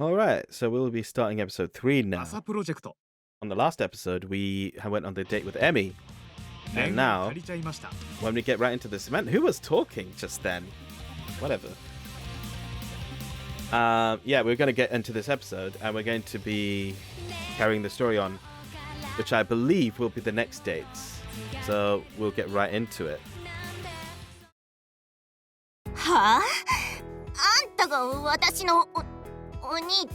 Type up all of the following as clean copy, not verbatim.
Alright, so we'll be starting episode 3 now. 朝プロジェクト On the last episode, we went on the date with Emmy. 念 And を now, 借りちゃいました when we get right into this event, who was talking just then? Whatever. Yeah, we're going to get into this episode, and we're going to be carrying the story on, which I believe will be the next dates. So we'll get right into it. はあ、あんたが私のお兄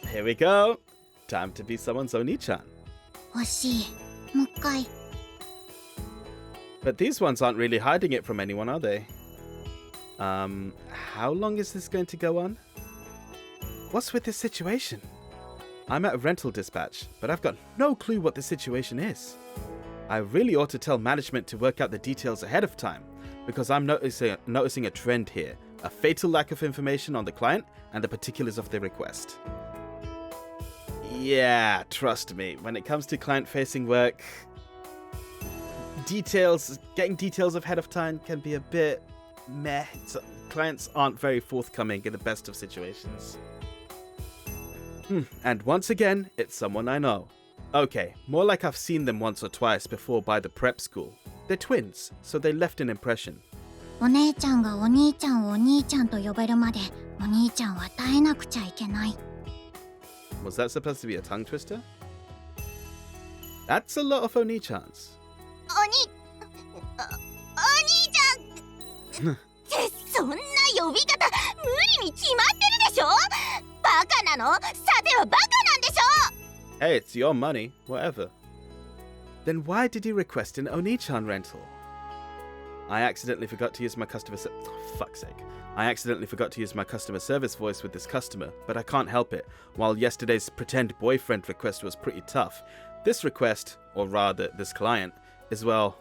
Here we go. Time to be someone's Onii-chan. 欲しい。もう一回。 But these ones aren't really hiding it from anyone, are they? How long is this going to go on? What's with this situation? I'm at a rental dispatch, but I've got no clue what the situation is. I really ought to tell management to work out the details ahead of time, because I'm noticing a trend here. A fatal lack of information on the client and the particulars of their request. Yeah, trust me, when it comes to client-facing work, getting details ahead of time can be a bit meh. Clients aren't very forthcoming in the best of situations. And once again, it's someone I know. Okay, more like I've seen them once or twice before by the prep school. They're twins, so they left an impression. お姉ちゃんがお兄ちゃんをお兄ちゃんと呼べるまでお兄ちゃんは耐えなくちゃいけない。 Was that supposed to be a tongue twister? That's a lot of Onii-chans. お兄ちゃんってそんな呼び方無理に決まってるでしょ。バカなの？さてはバカなんでしょ。 Hey, it's your money, whatever. Then why did you request an Onii-chan rental? I accidentally forgot to use my fuck's sake. I accidentally forgot to use my customer service voice with this customer, but I can't help it. While yesterday's pretend boyfriend request was pretty tough, this request, or rather this client, is well,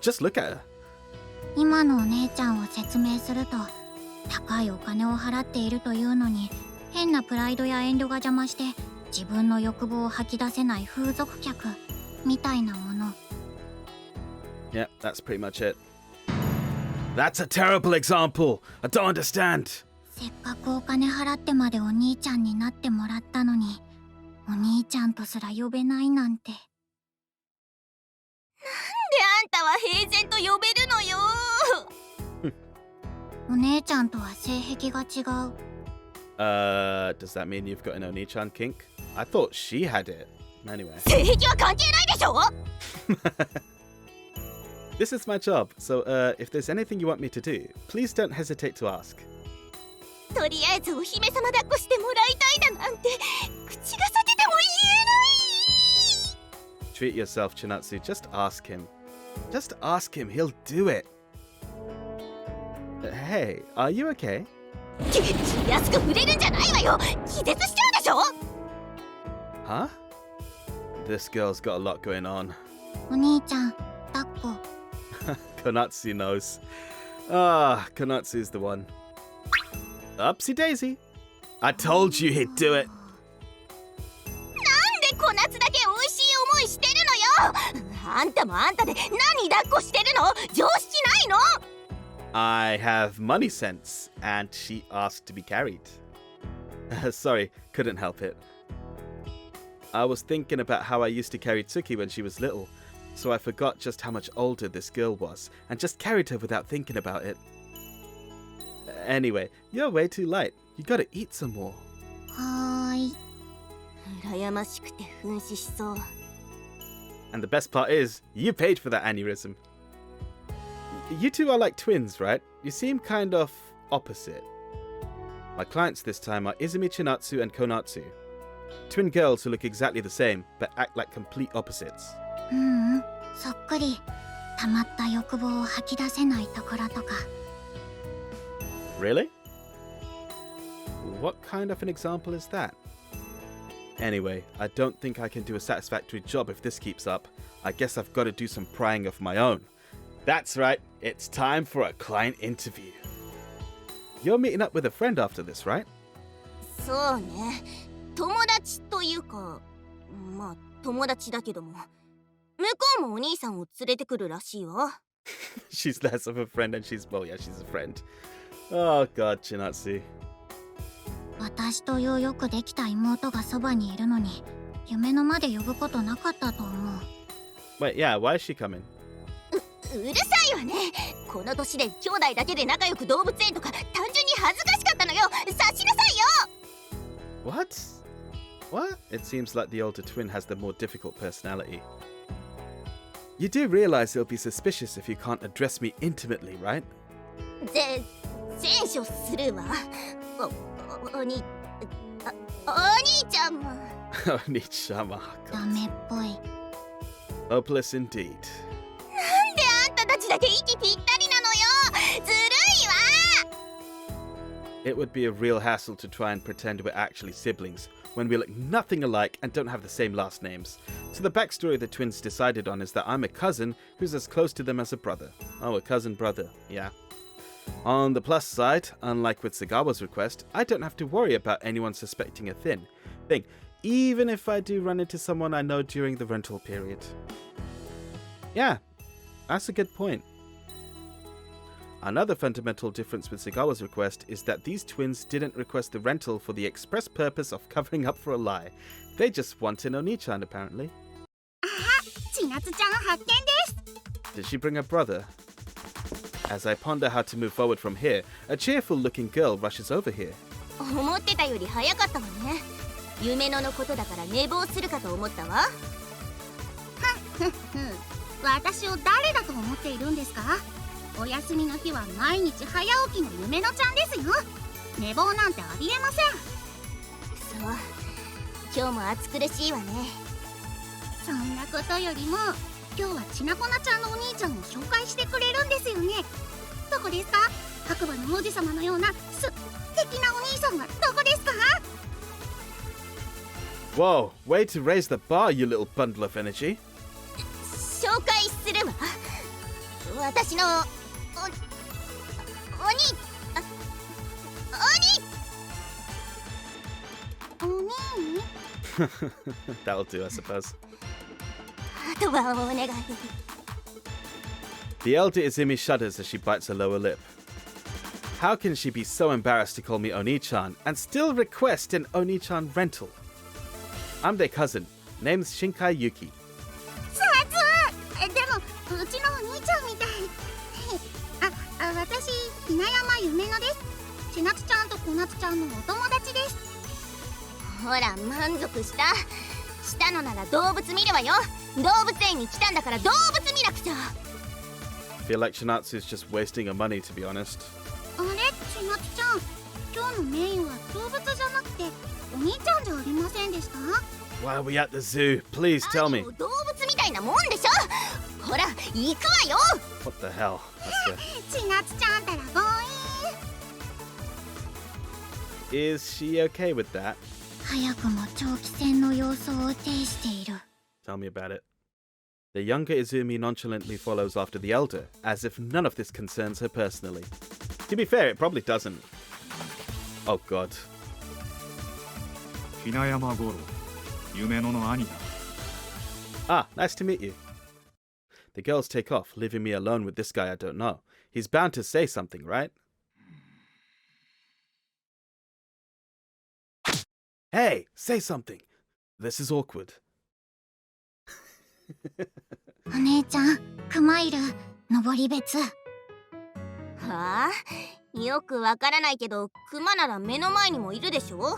just look at her. 今のお姉ちゃんを説明すると、高いお金を払っているというのに、変なプライドや遠慮が邪魔して、自分の欲望を吐き出せない風俗客みたいなもの。Yeah, that's pretty much it. That's a terrible example. I don't understand. せっかくお金払ってまでお兄ちゃんになってもらったのに、お兄ちゃんとすら呼べないなんて。なんであんたは平然と呼べるのよ。お姉ちゃんとは性癖が違う。Does that mean you've got an Onii-chan kink? I thought she had it. Anyway. 性癖は関係ないでしょ。 This is my job, so if there's anything you want me to do, please don't hesitate to ask. とりあえずお姫様抱っこしてもらいたいだなんて口が裂けても言えない。 Treat yourself, Chinatsu. Just ask him. Just ask him. He'll do it. Hey, are you okay? 気安く触れるんじゃないわよ。気絶しちゃうでしょ。 Huh? This girl's got a lot going on. お兄ちゃん、抱っこ。Konatsu knows. Ah, Konatsu's the one. Upsy daisy. I told you he'd do it. なんで小夏だけ美味しい思いしてるのよ。あんたもあんたで何抱っこしてるの？常識ないの？ I have money sense, and she asked to be carried. Sorry, couldn't help it. I was thinking about how I used to carry Tsuki when she was little, so I forgot just how much older this girl was, and just carried her without thinking about it. Anyway, you're way too light. You gotta eat some more. はーい。羨ましくて噴死しそう。 And the best part is, you paid for that aneurysm. You two are like twins, right? You seem kind of opposite. My clients this time are Izumi, Chinatsu, and Konatsu. Twin girls who look exactly the same, but act like complete opposites. そっくり。溜まった欲望を吐き出せないところとか。 Really? What kind of an example is that? Anyway, I don't think I can do a satisfactory job if this keeps up. I guess I've got to do some prying of my own. That's right, it's time for a client interview. You're meeting up with a friend after this, right? そうね。友達というか、まあ友達だけども。向こうもお兄さんを連れてくるらしいわ。She's less of a friend and she's, well, yeah, she's a friend. Oh god, Chinatsu. 私というよくできた妹がそばにいるのに、夢のまで呼ぶことなかったと思う。Wait, yeah, why is she coming? うるさいわね。この年で兄弟だけで仲良く動物園とか単純に恥ずかしかったのよ。察しなさいよ。 What? What? It seems like the older twin has the more difficult personality. You do realize it'll be suspicious if you can't address me intimately, right? 選手するわ。お兄ちゃんも。Onii-chan. ダメっぽい。Hopeless indeed. なんであんたたちだけ息ぴったりなのよ。ずるいわ。 It would be a real hassle to try and pretend we're actually siblings when we look nothing alike and don't have the same last names. So the backstory the twins decided on is that I'm a cousin who's as close to them as a brother. Oh, a cousin brother, yeah. On the plus side, unlike with Sagawa's request, I don't have to worry about anyone suspecting a thing, even if I do run into someone I know during the rental period. Yeah, that's a good point. Another fundamental difference with Sagawa's request is that these twins didn't request the rental for the express purpose of covering up for a lie. They just want an Onii-chan, apparently. 千夏ちゃん発見です。 Did she bring a brother? As I ponder how to move forward from here, a cheerful-looking girl rushes over here. 思ってたより早かったわね。夢のことだから寝坊するかと思ったわ。私を誰だと思っているんですか？お休みの日は毎日早起きの夢のちゃんですよ。寝坊なんてありえません。そう、今日も暑苦しいわね。そんなことよりも今日はちなこなちゃんのお兄ちゃんを紹介してくれるんですよね。どこですか？白馬の王子様のような素敵なお兄さんはどこですか？ Whoa, way to raise the bar, you little bundle of energy. 紹介するわ。私のお兄 That'll do, I suppose. あとはお願い。 The elder Izumi shudders as she bites her lower lip. How can she be so embarrassed to call me Onii-chan and still request an Onii-chan rental? I'm their cousin. Name's Shinkai Yuki. でもうちのお兄ちゃんみたい。私ひなやまゆめのです。千夏ちゃんと小夏ちゃんのお友達です。ほら満足した。したのなら動物見るわよ。動物園に来たんだから動物見なくちゃ。 Feel like Shinatsu's just wasting her money, to be honest. あれ千夏ちゃん、今日のメインは動物じゃなくてお兄ちゃんじゃありませんでした？ Why are we at the zoo? Please tell me. 動物みたいなもんでしょ。ほら行くわよ。 What the hell? That's 千夏ちゃんたら強引。 Is she okay with that? 早くも長期戦の様相を呈している。 Tell me about it. The younger Izumi nonchalantly follows after the elder, as if none of this concerns her personally. To be fair, it probably doesn't. Oh god. ひなやま五郎、夢野の兄だ。 Ah, nice to meet you. The girls take off, leaving me alone with this guy I don't know. He's bound to say something, right? Hey, say something. This is awkward. お姉ちゃん、クマいる。登り別。はあ、よくわからないけどクマなら目の前にもいるでしょ。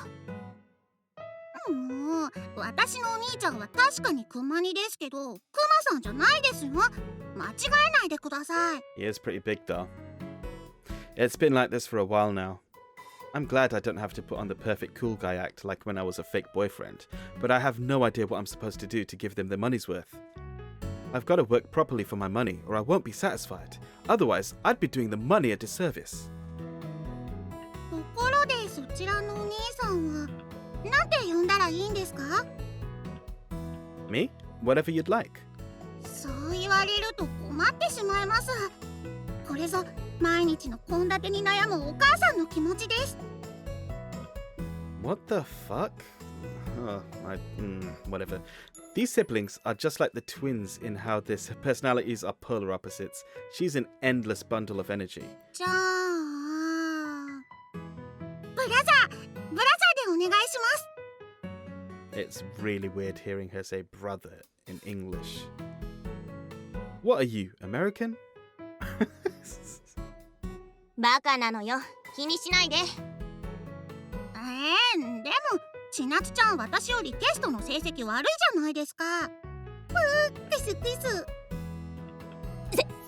もう私のお兄ちゃんは確かにクマにですけどクマさんじゃないですよ。間違えないでください。 He is pretty big though. It's been like this for a while now. I'm glad I don't have to put on the perfect cool guy act like when I was a fake boyfriend, but I have no idea what I'm supposed to do to give them their money's worth. I've got to work properly for my money or I won't be satisfied. Otherwise, I'd be doing the money a disservice. ところでそちらのお兄さんはなんて呼んだらいいんですか？ Me? Whatever you'd like. そう言われると困ってしまいます。これぞ毎日の献立に悩むお母さんの気持ちです。 What the fuck? Oh, whatever. These siblings are just like the twins in how their personalities are polar opposites. She's an endless bundle of energy. じゃあブラザーでお願いします。 It's really weird hearing her say brother in English. What are you, American? バカなのよ。気にしないで。でも千夏ちゃん私よりテストの成績悪いじゃないですか。ですです。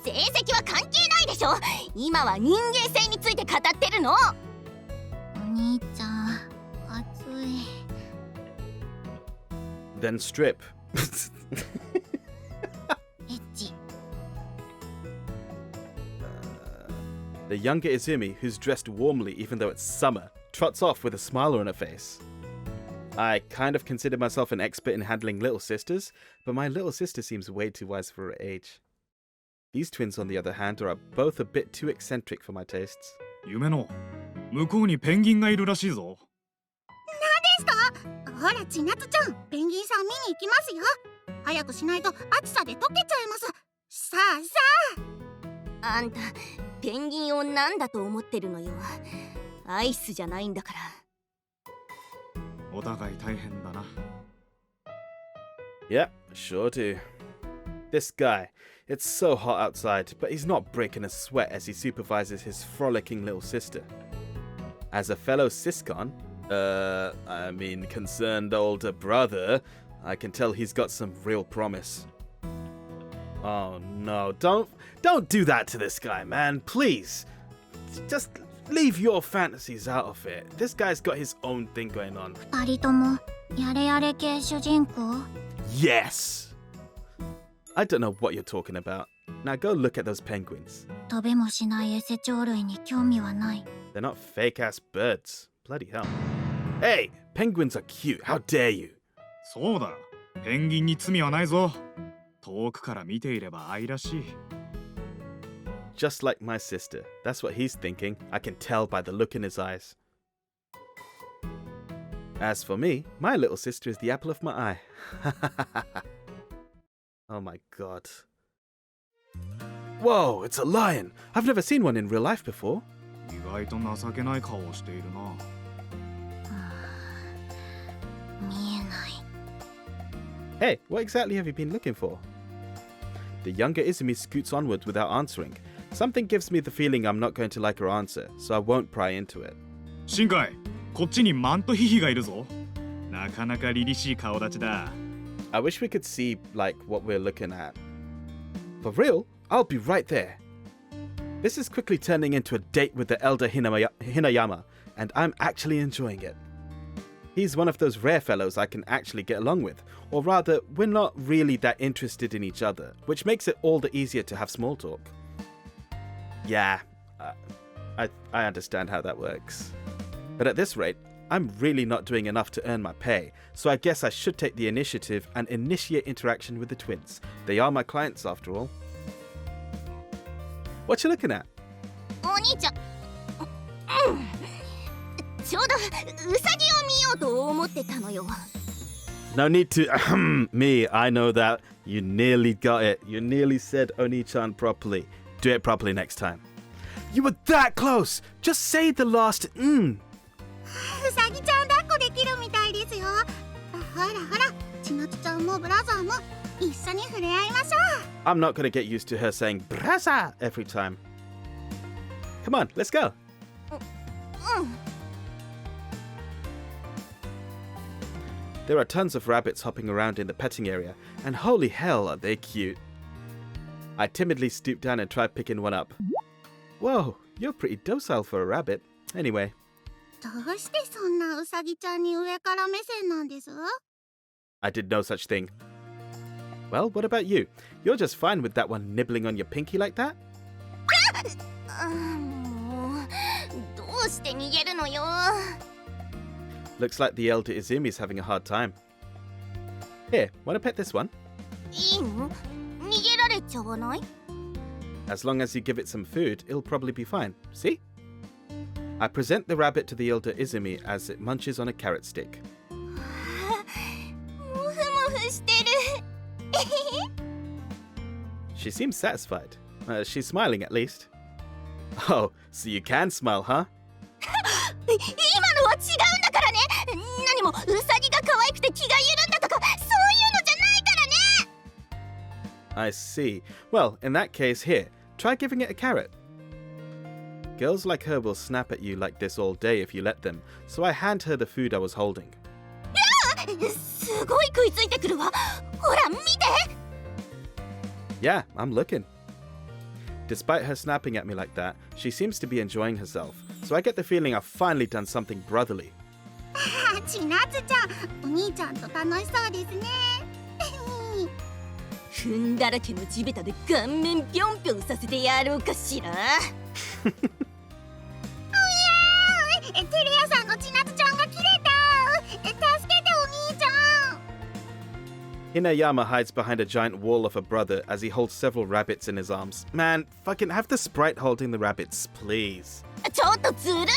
成績は関係ないでしょ。今は人間性について語ってるの。お兄ちゃん暑い。 Then strip. エッチ。 The younger Izumi, who's dressed warmly even though it's summer, trots off with a smile on her face. I kind of consider myself an expert in handling little sisters, but my little sister seems way too wise for her age. These twins, on the other hand, are both a bit too eccentric for my tastes. 夢の向こうにペンギンがいるらしいぞ。ほら千夏ちゃん、ペンギンさん見に行きますよ。早くしないと暑さで溶けちゃいます。さあ。あんたペンギンをなんだと思ってるのよ。アイスじゃないんだから。お互い大変だな。 Yep, sure do. This guy, it's so hot outside, but he's not breaking a sweat as he supervises his frolicking little sister. As a fellow siscon, concerned older brother, I can tell he's got some real promise. Oh no, don't do that to this guy, man, please. Just leave your fantasies out of it. This guy's got his own thing going on. 二人ともやれやれ系主人公？ Yes! I don't know what you're talking about. Now go look at those penguins. 飛べもしないエセ鳥類に興味はない。 They're not fake-ass birds. Bloody hell. Hey! Penguins are cute. How dare you? そうだ。ペンギンに罪はないぞ。遠くから見ていれば愛らしい。 Just like my sister. That's what he's thinking. I can tell by the look in his eyes. As for me, my little sister is the apple of my eye. Oh my god. Whoa, it's a lion! I've never seen one in real life before. 意外と情けない顔をしているな。見えない。 Hey, what exactly have you been looking for? The younger Izumi scoots onward without answering. Something gives me the feeling I'm not going to like her answer, so I won't pry into it. 新海、こっちにマントヒヒがいるぞ。なかなか凛々しい顔立ちだ。I wish we could see, like, what we're looking at. For real? I'll be right there. This is quickly turning into a date with the elder Hinayama, and I'm actually enjoying it. He's one of those rare fellows I can actually get along with, or rather, we're not really that interested in each other, which makes it all the easier to have small talk. Yeah, I understand how that works. But at this rate, I'm really not doing enough to earn my pay, so I guess I should take the initiative and initiate interaction with the twins. They are my clients after all. What you looking at? お兄ちゃん、ちょうどウサギを見ようと思ってたのよ。 No need to me, I know that. You nearly got it. You nearly said Onii-chan properly. Do it properly next time. You were that close! Just say the last ウサギちゃん抱っこできるみたいですよ。ほらほら、千夏ちゃんもブラザーも一緒に触れ合いましょう。 I'm not gonna get used to her saying Braza every time. Come on, let's go. There are tons of rabbits hopping around in the petting area, and holy hell are they cute. I timidly stoop down and try picking one up. Whoa, you're pretty docile for a rabbit. Anyway. どうしてそんなウサギちゃんに上から目線なんです？ I did no such thing. Well, what about you? You're just fine with that one nibbling on your pinky like that? もうどうして逃げるのよ。 Looks like the elder Izumi's having a hard time. Here, wanna pet this one? いいの？逃げられちゃわない？ As long as you give it some food, it'll probably be fine. See? I present the rabbit to the elder Izumi as it munches on a carrot stick. もふもふしてる。She seems satisfied. She's smiling at least. Oh, so you can smile, huh? 今のは違うんだからね。何もウサギが可愛くて気が緩んだとかそういうのじゃないからね。 I see. Well, in that case, here, try giving it a carrot. Girls like her will snap at you like this all day if you let them, so I hand her the food I was holding. すごい食いついてくるわ。ほら見て。 Yeah, I'm looking. Despite her snapping at me like that, she seems to be enjoying herself, so I get the feeling I've finally done something brotherly. 千夏ちゃん、お兄ちゃんと楽しそうですね。糞だらけの地べたで顔面ぴょんぴょんさせてやろうかしら。おやー、テレ屋さんの千夏ちゃんが切れた。助けてお兄ちゃん。 Hinayama hides behind a giant wall of a brother as he holds several rabbits in his arms. Man, fucking have the sprite holding the rabbits, please. ちょっとずるいわよ。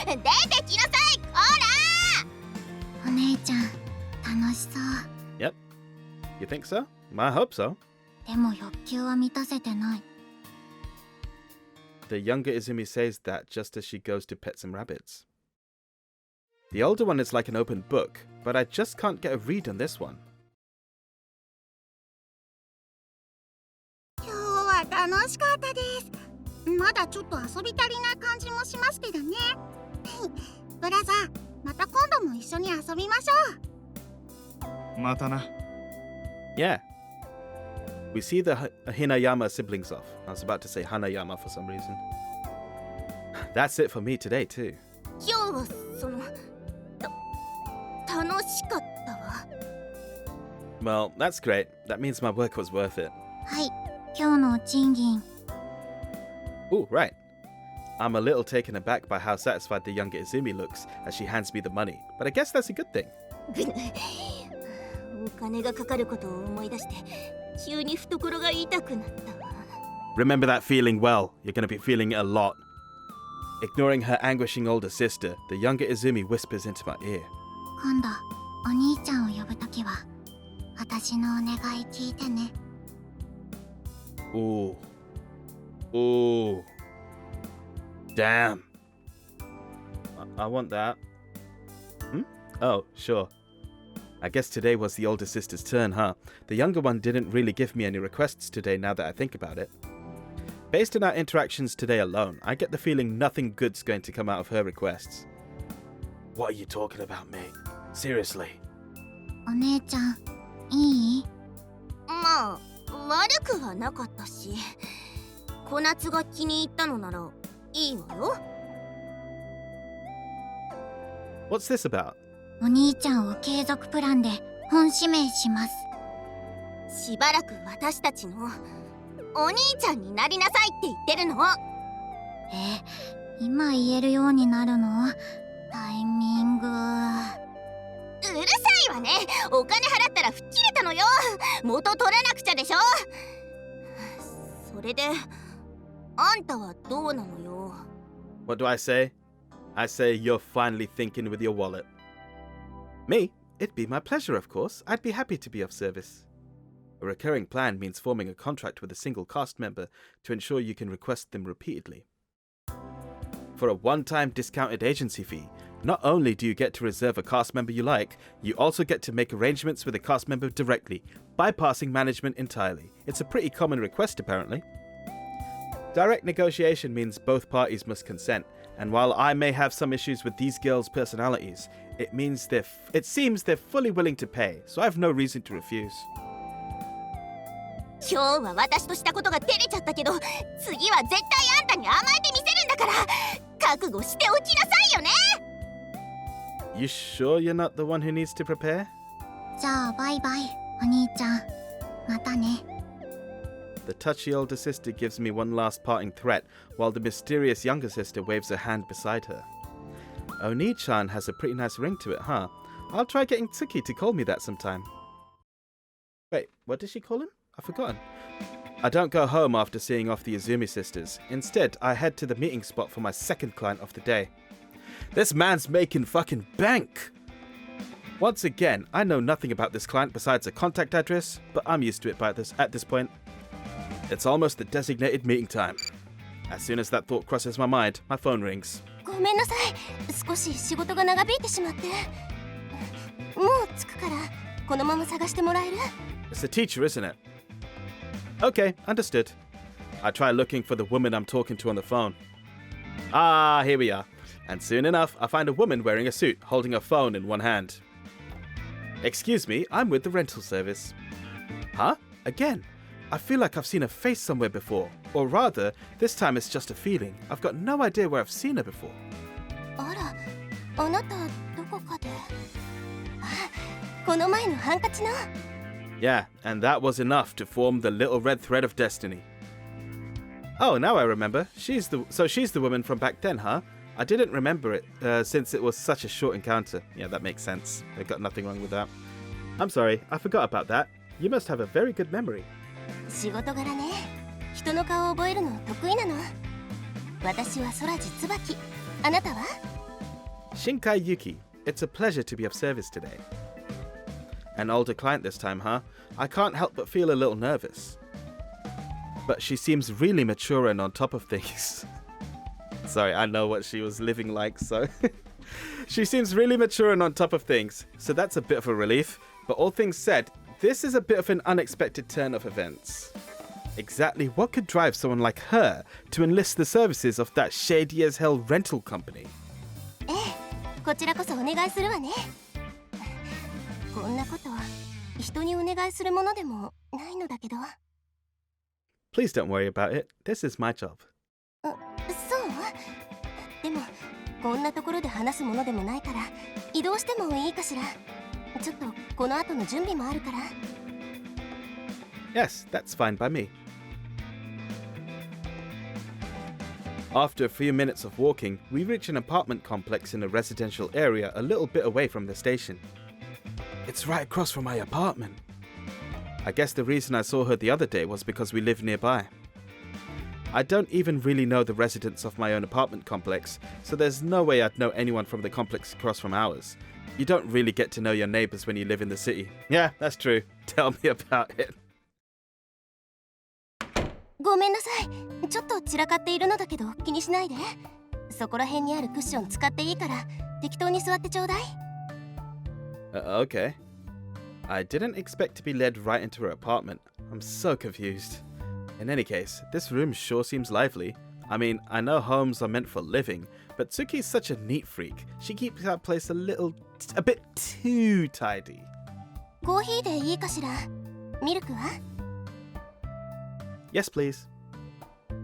出てきなさい。ほら。お姉ちゃん楽しそう。 Yep. You think so? I hope so. でも欲求は満たせてない。 The younger Izumi says that just as she goes to pet some rabbits. The older one is like an open book, but I just can't get a read on this one. 今日は楽しかったです。まだちょっと遊び足りない感じもしますけどね。ブラザー、また今度も一緒に遊びましょう。またな。Yeah. We see the Hinayama siblings off. I was about to say Hanayama for some reason. That's it for me today too. 今日は楽しかったわ。 Well, that's great. That means my work was worth it. はい、今日の賃金。 Ooh, right. I'm a little taken aback by how satisfied the younger Izumi looks as she hands me the money, but I guess that's a good thing. お金がかかることを思い出して急に懐が痛くなったわ。 Remember that feeling well. You're going to be feeling it a lot. Ignoring her anguishing older sister, the younger Izumi whispers into my ear. 今度お兄ちゃんを呼ぶときは私のお願い聞いてね。 Ooh. Ooh. Damn. I want that. Oh, sure. I guess today was the older sister's turn, huh? The younger one didn't really give me any requests today now that I think about it. Based on our interactions today alone, I get the feeling nothing good's going to come out of her requests. What are you talking about, mate? Seriously. お姉ちゃんいい？まあ悪くはなかったし、小夏が気に入ったのならいいわよ。 What's this about? お兄ちゃんを継続プランで本指名します。しばらく私たちのお兄ちゃんになりなさいって言ってるの。今言えるようになるの？タイミング。うるさいわね。お金払ったら吹っ切れたのよ。元取らなくちゃでしょ。それであんたはどうなのよ。 What do I say? I say you're finally thinking with your wallet. Me? It'd be my pleasure, of course. I'd be happy to be of service. A recurring plan means forming a contract with a single cast member to ensure you can request them repeatedly. For a one-time discounted agency fee, not only do you get to reserve a cast member you like, you also get to make arrangements with a cast member directly, bypassing management entirely. It's a pretty common request, apparently. Direct negotiation means both parties must consent, and while I may have some issues with these girls' personalities, it seems they're fully willing to pay, so I have no reason to refuse. 今日は私としたことが照れちゃったけど、次は絶対あんたに甘えてみせるんだから、覚悟しておきなさいよね。 You sure you're not the one who needs to prepare? じゃあバイバイお兄ちゃん。またね。 The touchy older sister gives me one last parting threat, while the mysterious younger sister waves a hand beside her. Onii-chan has a pretty nice ring to it, huh? I'll try getting Tsuki to call me that sometime. Wait, what did she call him? I've forgotten. I don't go home after seeing off the Izumi sisters. Instead, I head to the meeting spot for my second client of the day. This man's making fucking bank! Once again, I know nothing about this client besides a contact address, but I'm used to it at this point. It's almost the designated meeting time. As soon as that thought crosses my mind, my phone rings. ごめんなさい。少し仕事が長引いてしまって。もう着くから、このまま探してもらえる？ It's the teacher, isn't it? Okay, understood. I try looking for the woman I'm talking to on the phone. Ah, here we are. And soon enough, I find a woman wearing a suit, holding a phone in one hand. Excuse me, I'm with the rental service. Huh? Again? I feel like I've seen her face somewhere before. Or rather, this time it's just a feeling. I've got no idea where I've seen her before. あら、あなたどこかで。あ、この前のハンカチの。Yeah, and that was enough to form the little red thread of destiny. Oh, now I remember. She's the woman from back then, huh? I didn't remember it since it was such a short encounter. Yeah, that makes sense. I got nothing wrong with that. I'm sorry, I forgot about that. You must have a very good memory. 仕事柄ね。人の顔を覚えるの得意なの。私は空地椿。あなたは？ Shinkai Yuki, it's a pleasure to be of service today. An older client this time, huh? I can't help but feel a little nervous. But she seems really mature and on top of things. Sorry, I know what she was living like, so... She seems really mature and on top of things, so that's a bit of a relief. But all things said, this is a bit of an unexpected turn of events. Exactly what could drive someone like her to enlist the services of that shady as hell rental company? ええ、こちらこそお願いするわね。こんなこと人にお願いするものでもないのだけど。Please don't worry about it. This is my job. そう？でもこんなところで話すものでもないから移動してもいいかしら。ちょっとこの後の準備もあるから。Yes, that's fine by me. After a few minutes of walking, we reach an apartment complex in a residential area a little bit away from the station. It's right across from my apartment. I guess the reason I saw her the other day was because we live nearby. I don't even really know the residents of my own apartment complex, so there's no way I'd know anyone from the complex across from ours. You don't really get to know your neighbors when you live in the city. Yeah, that's true. Tell me about it. ごめんなさい。ちょっと散らかっているのだけど気にしないで。そこら辺にあるクッション使っていいから適当に座ってちょうだい。Okay. I didn't expect to be led right into her apartment. I'm so confused. In any case, this room sure seems lively. I mean, I know homes are meant for living, but Tsuki's such a neat freak. She keeps that place a bit too tidy. コーヒーでいいかしら。ミルクは？ Yes, please.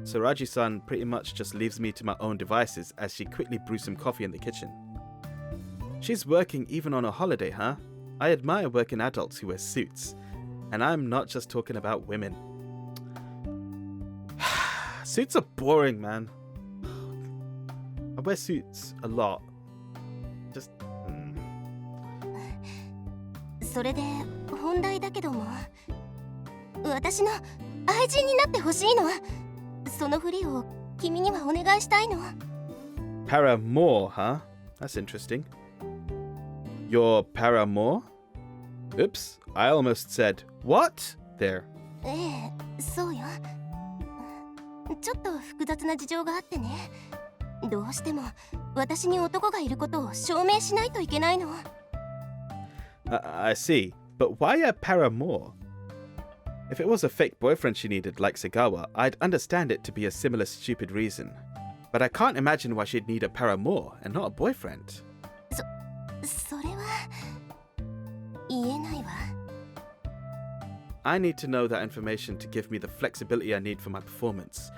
Saraji-san pretty much just leaves me to my own devices as she quickly brews some coffee in the kitchen. She's working even on a holiday, huh? I admire working adults who wear suits. And I'm not just talking about women. Suits are boring, man. I wear suits a lot. Just... それで本題だけども、私の愛人になってほしいの。そのふりを君にはお願いしたいの。Paramour, huh? That's interesting. Your paramour? Oops, I almost said, what? There. ええ、そうよ。ちょっと複雑な事情があってね。どうしても私に男がいることを証明しないといけないの。I see, but why a paramour? If it was a fake boyfriend she needed, like Sagawa, I'd understand it to be a similar stupid reason. But I can't imagine why she'd need a paramour and not a boyfriend. それは言えないわ。I need to know that information to give me the flexibility I need for my performance.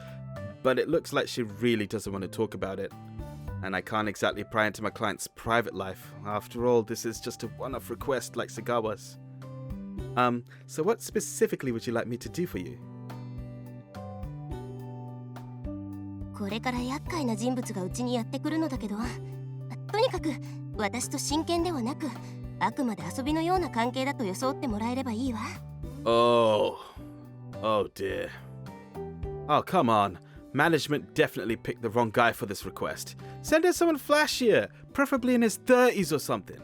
But it looks like she really doesn't want to talk about it. And I can't exactly pry into my client's private life. After all, this is just a one-off request like Sagawa's. So what specifically would you like me to do for you? これから厄介な人物がうちにやってくるのだけど、とにかく私と真剣ではなく、あくまで遊びのような関係だと装ってもらえればいいわ。Oh dear. Oh, come on. Management definitely picked the wrong guy for this request. Send her someone flashier, preferably in his 30s or something.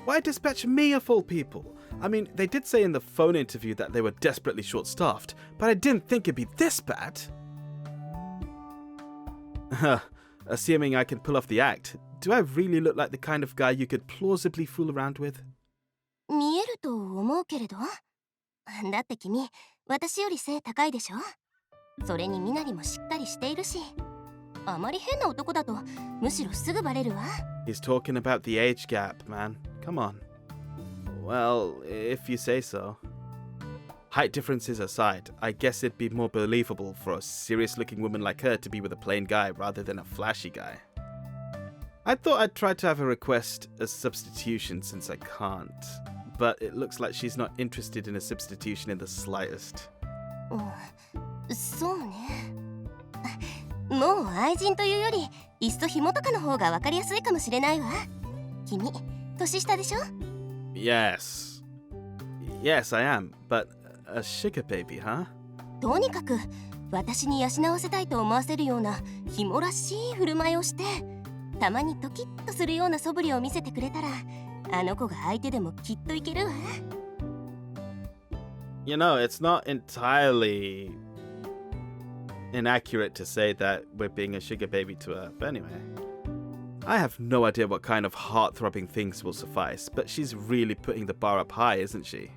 Why dispatch me of all people? I mean, they did say in the phone interview that they were desperately short-staffed, but I didn't think it'd be this bad. Assuming I can pull off the act, do I really look like the kind of guy you could plausibly fool around with? 見えると思うけれど。だって君、私より背高いでしょ。それに身なりもしっかりしているし。あまり変な男だと、むしろすぐバレるわ。He's talking about the age gap, man. Come on. Well, if you say so. Height differences aside, I guess it'd be more believable for a serious-looking woman like her to be with a plain guy rather than a flashy guy. I thought I'd try to have her request a substitution since I can't, but it looks like she's not interested in a substitution in the slightest. そうね。もう愛人というより、いっそ紐とかの方がわかりやすいかもしれないわ。君、年下でしょ？ Yes. Yes, I am, but a sugar baby, huh? とにかく、私に養わせたいと思わせるような紐らしい振る舞いをして、たまにドキッとするような素振りを見せてくれたら、あの子が相手でもきっといけるわ。You know, it's not entirely inaccurate to say that we're being a sugar baby to her, but anyway. I have no idea what kind of heart-throbbing things will suffice, but she's really putting the bar up high, isn't she?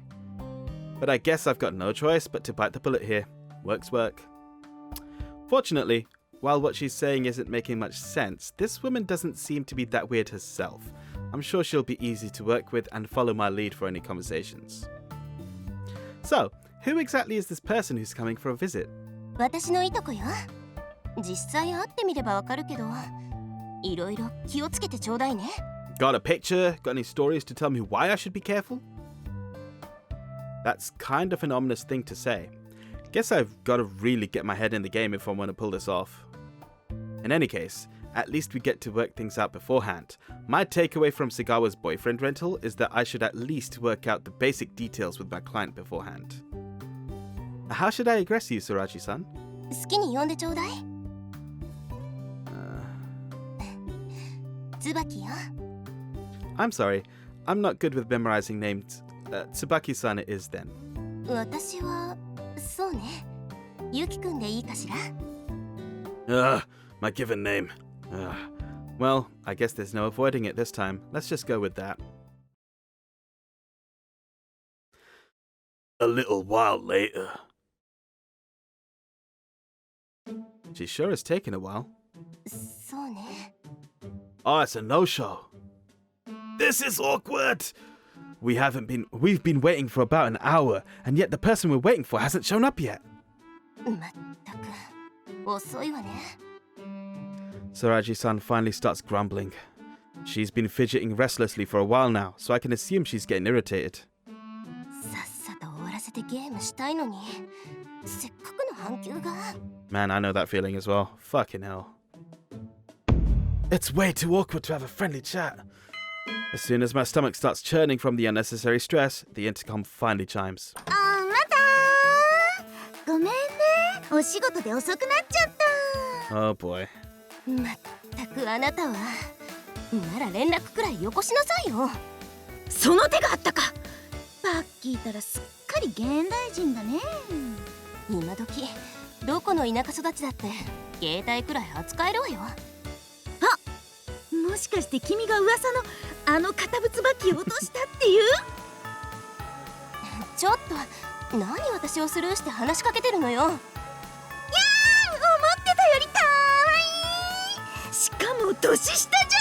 But I guess I've got no choice but to bite the bullet here. Work's work. Fortunately, while what she's saying isn't making much sense, this woman doesn't seem to be that weird herself. I'm sure she'll be easy to work with and follow my lead for any conversations. So, who exactly is this person who's coming for a visit? 私のいとこよ。実際会ってみればわかるけど、いろいろ気をつけてちょうだいね。Got a picture? Got any stories to tell me why I should be careful? That's kind of an ominous thing to say. Guess I've got to really get my head in the game if I want to pull this off. In any case, at least we get to work things out beforehand. My takeaway from Sagawa's boyfriend rental is that I should at least work out the basic details with my client beforehand. How should I address you, Sorachi-san? 好きに呼んでちょうだい。椿よ。I'm sorry, I'm not good with memorizing names. Tsubaki-san it is then. 私は、そうね。ゆきくんでいいかしら。My given name. Well, I guess there's no avoiding it this time. Let's just go with that. A little while later. She sure has taken a while. そうね。Oh, it's a no-show. This is awkward. We've been waiting for about an hour, and yet the person we're waiting for hasn't shown up yet. まったく、遅いわね。Sorachi-san finally starts grumbling. She's been fidgeting restlessly for a while now, so I can assume she's getting irritated. さっさと終わらせてゲームしたいのに、せっかくの半休が。Man, I know that feeling as well. Fucking hell. It's way too awkward to have a friendly chat. As soon as my stomach starts churning from the unnecessary stress, the intercom finally chimes. あなたごめんね。お仕事で遅くなっちゃった。Oh boy. まったくあなたは。なら連絡くらいよこしなさいよ。その手があったか。バッキーたらすっかり現代人だね。今時どこの田舎育ちだって携帯くらい扱えるわよ。あ、もしかして君が噂のあの堅物バッキーを落としたっていう？ちょっと何私をスルーして話しかけてるのよ。いやー、思ってたよりかわいい。しかも年下じゃ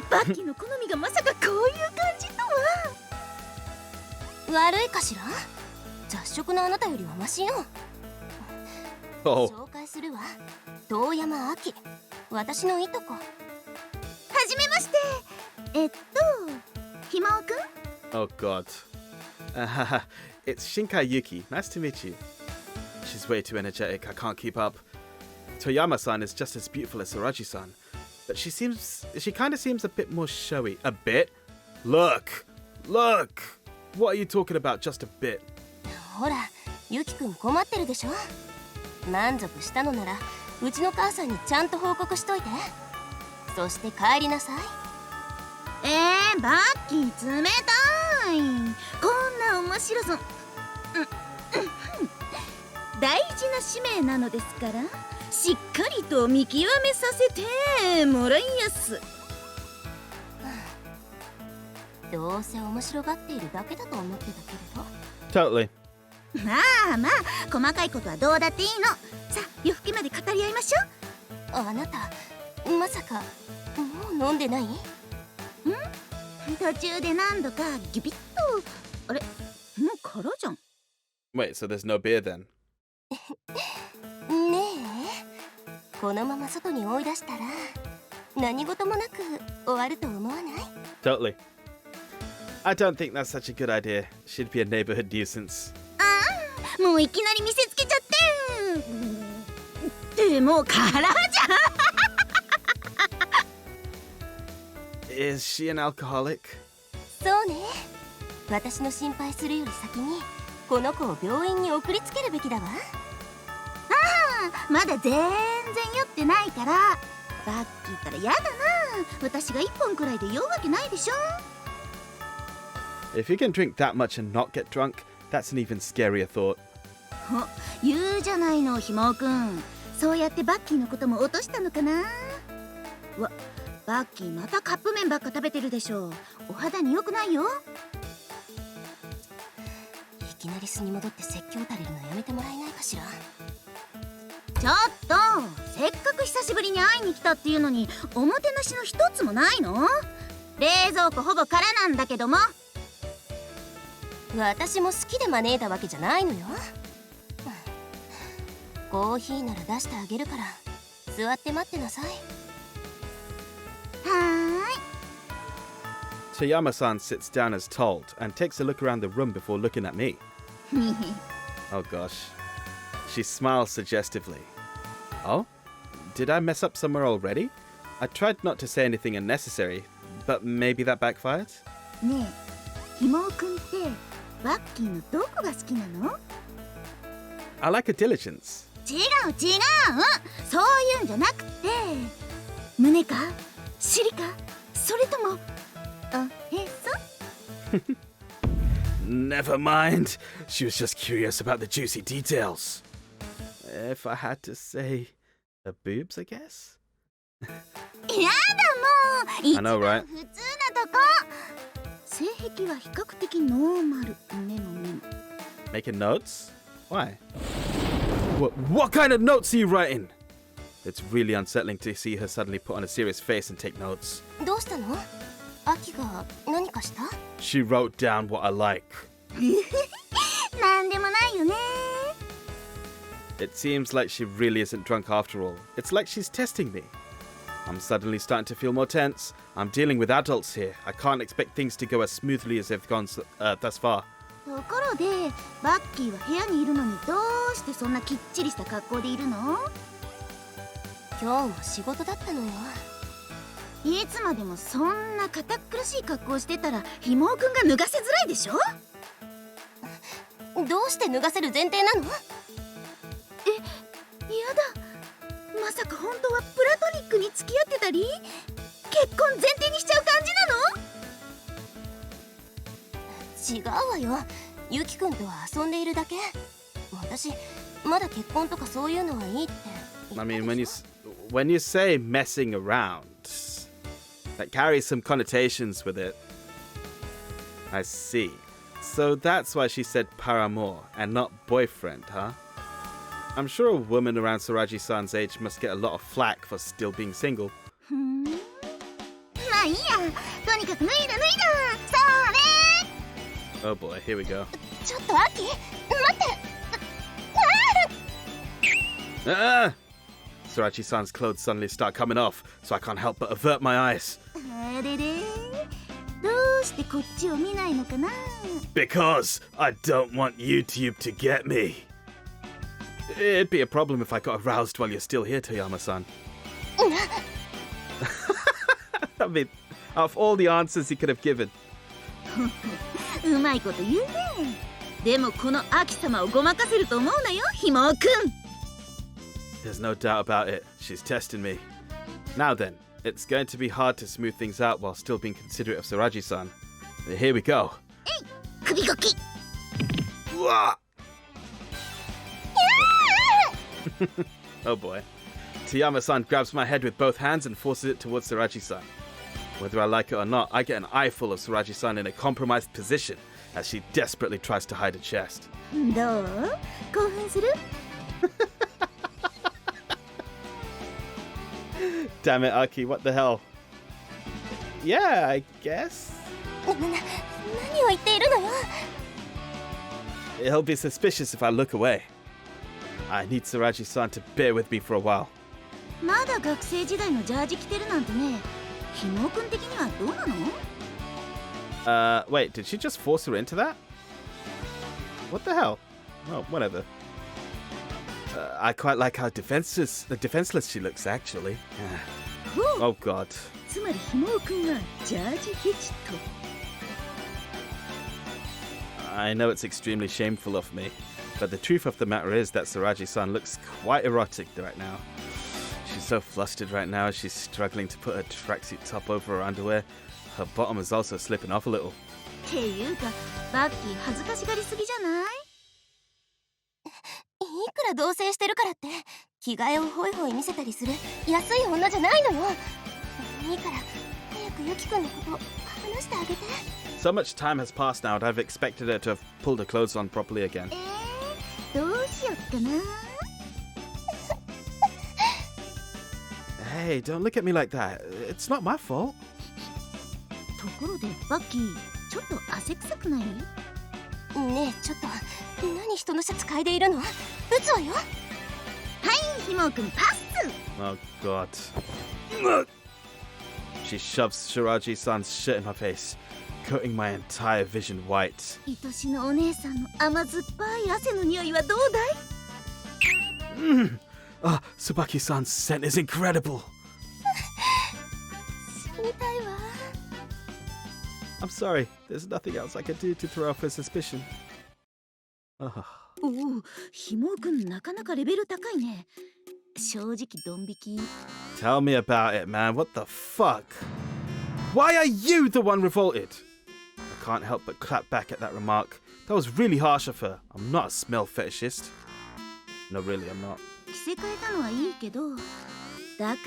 ん。バッキーの好みがまさかこういう感じとは。悪いかしら？雑食のあなたよりはマシよ。Oh. 紹介するわ。遠山亜希、私のいとこ。はじめまして。ひまおくん？ Oh god. It's Shinkai Yuki. Nice to meet you. She's way too energetic. I can't keep up. Toyama-san is just as beautiful as Sorachi-san, but she kind of seems a bit more showy. A bit? Look! What are you talking about, just a bit? ほら、ゆきくん困ってるでしょ。満足したのなら、うちの母さんにちゃんと報告しといて。そして帰りなさい。バッキー冷たい。こんな面白そう。大事な使命なのですから、しっかりと見極めさせてもらいやす。どうせ面白がっているだけだと思ってたけれど。Totally. まあまあ、細かいことはどうだっていいの。さあ、夜更けまで語り合いましょう。あなた、まさかもう飲んでない？途中で何度かギュビッと。あれ、もう空じゃん。 Wait, so there's no beer then? ねえ、このまま外に追い出したら何事もなく終わると思わない？ Totally. I don't think that's such a good idea. She'd be a neighborhood nuisance. もういきなり見せつけちゃって。でも空じゃん。Is she an alcoholic? そうね。私の心配するより先にこの子を病院に送りつけるべきだわ。まだ全然酔ってないから。バッキーったらやだな。私が1本くらいで酔うわけないでしょ。 If you can drink that much and not get drunk, that's an even scarier thought. 言うじゃないの、ひもくん。そうやってバッキーのことも落としたのかな。バッキーまたカップ麺ばっか食べてるでしょ。お肌に良くないよ。いきなり素に戻って説教垂れるのやめてもらえないかしら。ちょっと、せっかく久しぶりに会いに来たっていうのにおもてなしの一つもないの？冷蔵庫ほぼ空なんだけども。私も好きで招いたわけじゃないのよ。コーヒーなら出してあげるから座って待ってなさい。Toyama-san sits down as told and takes a look around the room before looking at me. Oh gosh. She smiles suggestively. Oh? Did I mess up somewhere already? I tried not to say anything unnecessary, but maybe that backfired? ねえ、ひもくんってバッキーのどこが好きなの？ I like her diligence. 違う、そういうんじゃなくて、胸か尻か、それともへそ？ Never mind. She was just curious about the juicy details. If I had to say, the boobs, I guess? やだもう。 I know, right? 普通なとこ。性癖は比較的ノーマル。胸の面。 Making notes? Why? What kind of notes are you writing? It's really unsettling to see her suddenly put on a serious face and take notes. どうしたの？アキが何かした？ She wrote down what I like. なんでもないよね。 It seems like she really isn't drunk after all. It's like she's testing me. I'm suddenly starting to feel more tense. I'm dealing with adults here. I can't expect things to go as smoothly as they've gone thus far. ところで、バッキーは部屋にいるのにどうしてそんなきっちりした格好でいるの？今日も仕事だったのよ。いつまでもそんな堅苦しい格好してたらひもくんが脱がせづらいでしょ？どうして脱がせる前提なの？やだ。まさか本当はプラトニックに付き合ってたり、結婚前提にしちゃう感じなの？違うわよ。ユキくんとは遊んでいるだけ。私まだ結婚とかそういうのはいいって。I mean, when you say messing around, that carries some connotations with it. I see. So that's why she said paramour and not boyfriend, huh? I'm sure a woman around Soraji-san's age must get a lot of flack for still being single. まあいいや。とにかく脱いだ。それ。 Oh boy, here we go. ちょっとアキ、待って。Ah! Sorachi-san's clothes suddenly start coming off, so I can't help but avert my eyes. あれれ、どうしてこっちを見ないのかな？ Because I don't want YouTube to get me. It'd be a problem if I got aroused while you're still here, Toyama-san. I mean, out of all the answers he could have given. うまいこと言うね。でもこのアキ様をごまかせると思うなよ、ひもくん。 There's no doubt about it. She's testing me. Now then, It's going to be hard to smooth things out while still being considerate of Suraji-san. Here we go. 首ゴキ Oh boy. Tayama-san grabs my head with both hands and forces it towards Suraji-san. Whether I like it or not, I get an eyeful of Suraji-san in a compromised position as she desperately tries to hide a chest. どう興奮する Damn it, Aki, what the hell? Yeah, I guess. 何を言っているのよ It'll be suspicious if I look away. I need Suraji-san to bear with me for a while. まだ学生時代のジャージ着てるなんてねひもくん的にはどうなの Wait, did she just force her into that? What the hell? Oh, whatever. I quite like how defenseless she looks, actually. Oh god. つまりひもくんはジャージフェチと I know it's extremely shameful of me, but the truth of the matter is that Suraji-san looks quite erotic right now. She's so flustered right now as she's struggling to put her tracksuit top over her underwear. Her bottom is also slipping off a little. っていうかバッキー恥ずかしがりすぎじゃないいくら同棲してるからって着替えをホイホイ見せたりする安い女じゃないのよいいから早くユキくんのこと話してあげて So much time has passed now, and I've expected her to have pulled her clothes on properly again. どうしよっかな Hey, don't look at me like that. It's not my fault. ところでバッキーちょっと汗臭くないねえちょっと何人のシャツ嗅いでいるの撃つわよはいひもくんパス Oh god. She shoves Shiraji-san's shirt in my face, coating my entire vision white. 愛しのお姉さんの甘酸っぱい汗の匂いはどうだい Ah, Tsubaki-san's scent is incredible. 死にたいわ I'm sorry, there's nothing else I can do to throw off her suspicion. Ah. おおひもくんなかなかレベル高いね正直ドン引き Tell me about it, man. What the fuck? Why are you the one revolted? I can't help but clap back at that remark. That was really harsh of her. I'm not a smell fetishist. No, really, I'm not. 着せ替えたのはいいけどだからって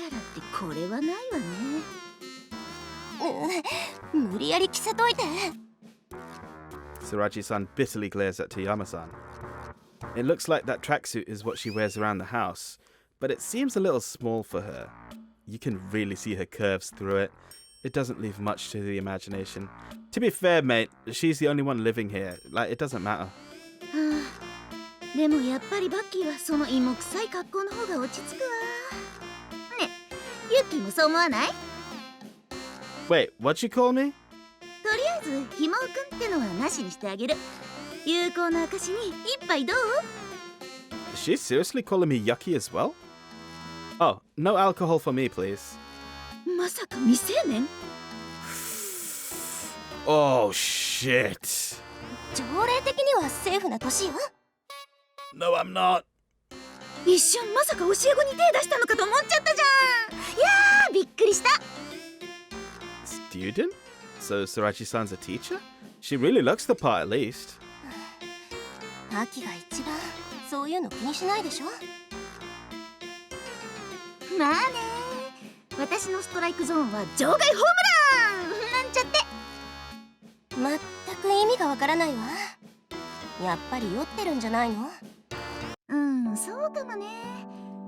これはないわね無理やり着せといて Suraji-san bitterly glares at Tayama-san. It looks like that tracksuit is what she wears around the house, but it seems a little small for her. You can really see her curves through it. It doesn't leave much to the imagination. To be fair, mate, she's the only one living here. Like, it doesn't matter. でもやっぱりバッキーはその芋臭い格好の方が落ち着くわねユッキーもそう思わない Wait, what'd you call me? とりあえずひもくんってのはなしにしてあげる有効な証に一杯どう Is she seriously calling me yucky as well? Oh, no alcohol for me, please. まさか未成年 Oh, shit. 条例的にはセーフな年よ No, I'm not. 一瞬まさか教え子に手出したのかと思っちゃったじゃんいやーびっくりした Student? So Suraji-san's a teacher? She really looks the part, at least. アキが一番そういうの気にしないでしょまあね私のストライクゾーンは場外ホームランなんちゃってまったく意味がわからないわやっぱり酔ってるんじゃないのそうかもね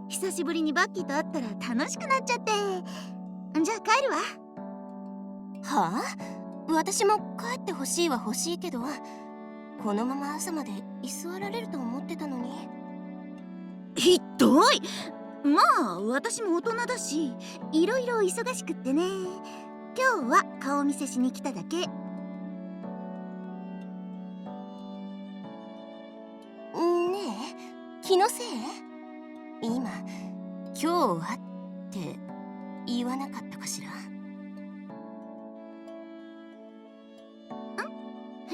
久しぶりにバッキーと会ったら楽しくなっちゃってじゃあ帰るわはあ私も帰ってほしいは欲しいけどこのまま朝まで居座られると思ってたのにひどいまあ私も大人だしいろいろ忙しくってね今日は顔見せしに来ただけねえ気のせい今今日はって言わなかったかしら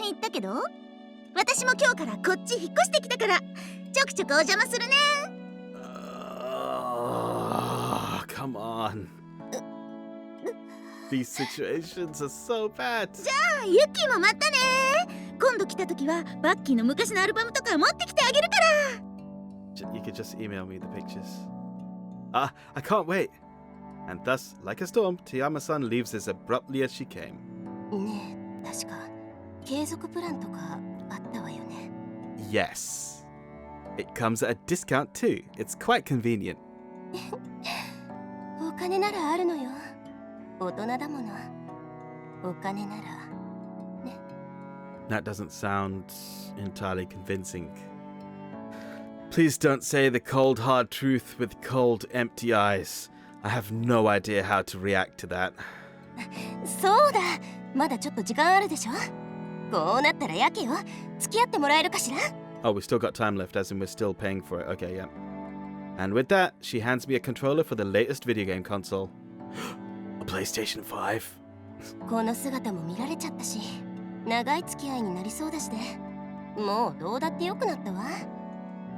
言ったけど私も今日からこっち引っ越してきたからちょくちょくお邪魔するねCome on. These situations are so bad. ユキもまたね。今度来た時はバッキーの昔のアルバムとか持ってきてあげるから。You could just email me the pictures. I can't wait. And thus, like a storm, Toyama-san leaves as abruptly as she came. ねえ、確か継続プランとかあったわよね。Yes. It comes at a discount too. It's quite convenient. お金ならあるのよ。大人だもの。お金ならね。That doesn't sound entirely convincing. Please don't say the cold hard truth with cold empty eyes. I have no idea how to react to that. そうだ。まだちょっと時間あるでしょ。こうなったらやけよ。付き合ってもらえるかしら。Oh, we've still got time left, as in we're still paying for it. Okay, yeah. And with that, she hands me a controller for the latest video game console. A PlayStation 5. この姿も見られちゃったし、長い付き合いになりそうだしね。もうどうだってよくなったわ。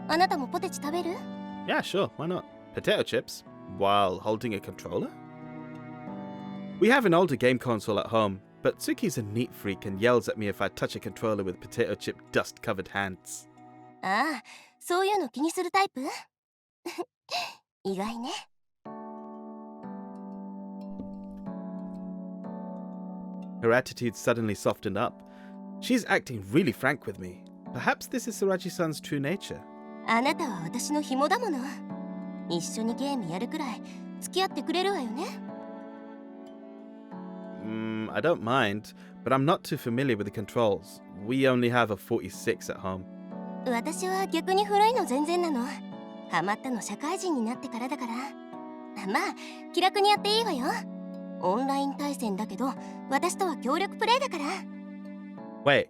あなたもポテチ食べる？ Yeah, sure, why not? Potato chips, while holding a controller? We have an older game console at home, but Tsuki's a neat freak and yells at me if I touch a controller with potato chip dust-covered hands. ああ、そういうの気にするタイプ？意外ね。Her attitude suddenly softened up. She's acting really frank with me. Perhaps this is Sorachi-san's true nature. あなたは私の紐だもの。一緒にゲームやるくらい付き合ってくれるわよね。I don't mind, but I'm not too familiar with the controls. We only have a 46 at home. 私は逆に古いの全然なの。ハマったの社会人になってからだから。まあ、気楽にやっていいわよ。オンライン対戦だけど、私とは協力プレイだから。Wait,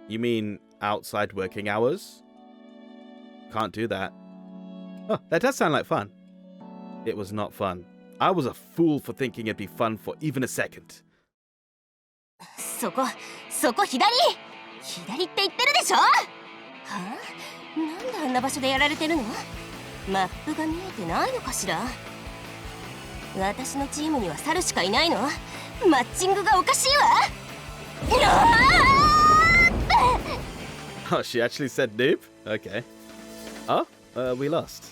you mean outside working hours? Can't do that. Oh, that does sound like fun. It was not fun. I was a fool for thinking it'd be fun for even a second. そこ左って言ってるでしょ。はあ？なんであんな場所でやられてるの？マップが見えてないのかしら。私のチームには猿しかいないの。マッチングがおかしいわ。Oh, she actually said noob? Okay. Oh, we lost.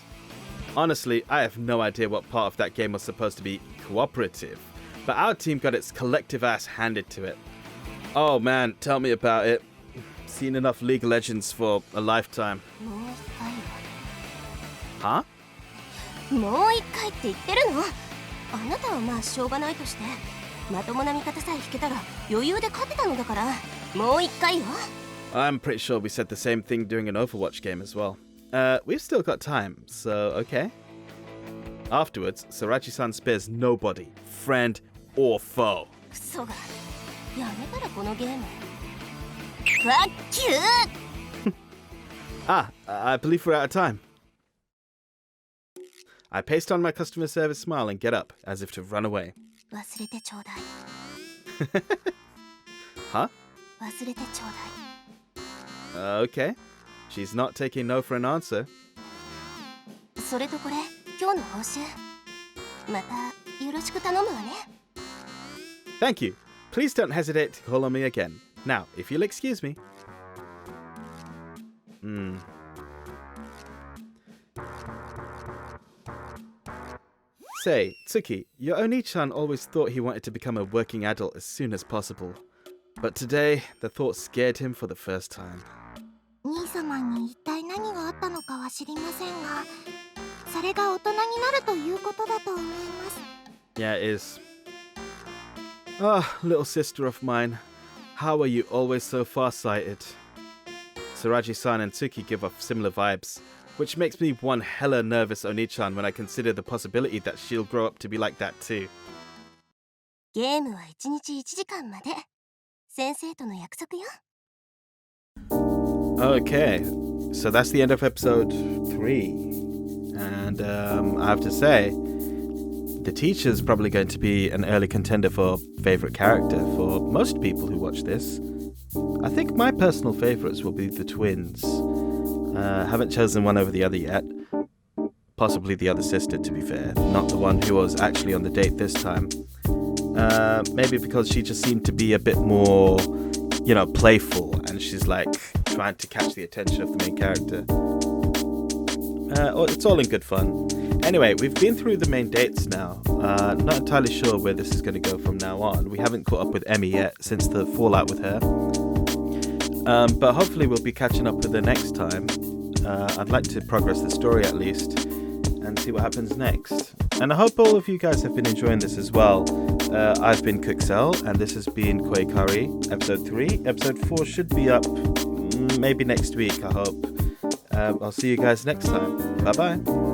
Honestly, I have no idea what part of that game was supposed to be cooperative, but our team got its collective ass handed to it. Oh man, tell me about it. Seen enough League of Legends for a lifetime. もう一回 Huh? もう一回って言ってるの？あなたはまあしょうがないとして、まともな味方さえ引けたら余裕で勝てたのだから、もう一回よ。I'm pretty sure we said the same thing during an Overwatch game as well. We've still got time, so okay. Afterwards, Sorachi-san spares nobody, friend or foe. クソが、やめたらこのゲーム。ファッキューAh, I believe we're out of time. I paste on my customer service smile and get up, as if to run away. 忘れてちょうだい。 Huh? 忘れてちょうだい。 Okay. She's not taking no for an answer. それとこれ、今日の報酬。またよろしく頼むわね。 Thank you. Please don't hesitate to call on me again. Now, if you'll excuse me. Say, Tsuki, your Onii-chan always thought he wanted to become a working adult as soon as possible. But today, the thought scared him for the first time. 兄様に一体何があったのかは知りませんが、それが大人になるということだと思います。 Yeah, it is. Ah, little sister of mine. How are you always so far-sighted? Sorachi-san and Tsuki give off similar vibes, which makes me one hella nervous Onii-chan when I consider the possibility that she'll grow up to be like that too. ゲームは1日1時間まで。先生との約束よ。 Okay, so that's the end of episode 3. And I have to say, the teacher's probably going to be an early contender for favourite character for most people who watch this. I think my personal favourites will be the twins. Haven't chosen one over the other yet. Possibly the other sister, to be fair. Not the one who was actually on the date this time. Maybe because she just seemed to be a bit more, you know, playful, and she's like trying to catch the attention of the main character. It's all in good fun. Anyway, we've been through the main dates now. Not entirely sure where this is going to go from now on. We haven't caught up with Emmy yet since the fallout with her. But hopefully we'll be catching up with her next time. I'd like to progress the story at least and see what happens next. And I hope all of you guys have been enjoying this as well. I've been Cookcell, and this has been Koikari, episode 3. Episode 4 should be up maybe next week, I hope. I'll see you guys next time. Bye bye.